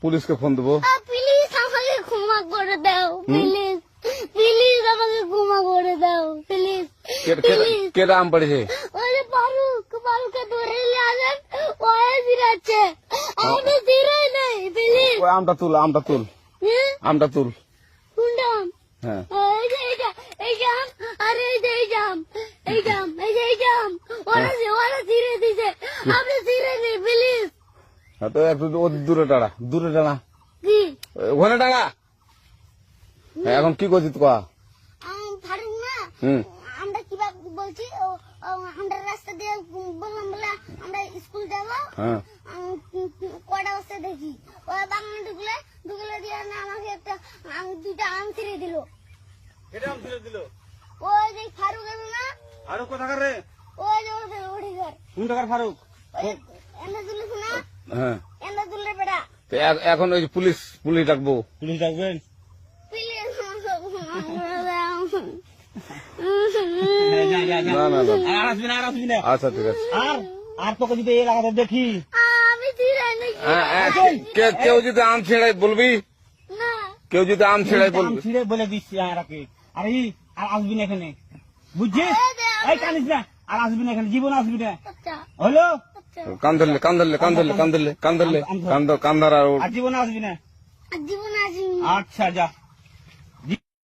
পুলিশকে ফোন দেবো। প্লিজ আমাকে ক্ষমা করে দাও, প্লিজ প্লিজ আমাকে ক্ষমা করে দাও, প্লিজ। কেটা আম পড়েছে? ওই যে ফারুককে ধরে নিয়ে আসেন, ওই ফিরাচ্ছে, আমি ফিরাই নাই, প্লিজ। ওই আমটা তুল, আমটা তুল, আমটা তুল। কোনটা আম? হ্যাঁ এই যে এই জাম, আরে এই যে এই জাম, এই জাম, এই যে এই জাম, ওরা ছিঁড়ে দিছে, আপনি ছিঁড়ে নেই, প্লিজ। তো একটু দূরে টাড়া, দূরে টানা, কি ওখানে টানা। এখন কি করছিস তো? ফারুক না, হুম, আমরা কিভাবে বলছি, আমরা রাস্তা দিয়ে বললাম বলে আমরা স্কুল যাবো, হ্যাঁ কটা বস্তা দেখি, ওই বাগানে ঢুকলে দিয়ে না আমাকে একটা দুইটা আম ছিঁড়ে দিল। এটা আম ছিঁড়ে দিল? ওই যে ফারুক এলো না, ফারুক কোথাকার রে? ওই যে ওঠে ঘর, কোন টাকার ফারুক? এনে তুলিস না, হ্যাঁ। এনে তুললে বেড়া, তো এখন ওই পুলিশ ডাকবো। পুলিশ ডাকবেন? প্লিজ না না না, আর আসবি না, আর আসবি না। আচ্ছা ঠিক আছে। আর তোকে যদি এই এলাকাতে দেখি, আমি ছিঁড়াই নাকি কেউ যদি আম ছেড়াই বলবি, না, কেউ যদি আম ছেড়াই আম বলবি। ছিঁড়ে বলে দিচ্ছি আর আর আসবি না এখানে, বুঝছিস? এই কানিস না, আর আসবি না এখানে, জীবন আসবি না, আচ্ছা হলো? আচ্ছা, কান ধরলে, কান ধরলে, কান ধরলে, কান ধরলে, কান ধরলে, কান ধর, কান ধর আর আর জীবন আসবি না। জীবনে আসিনি। আচ্ছা যা।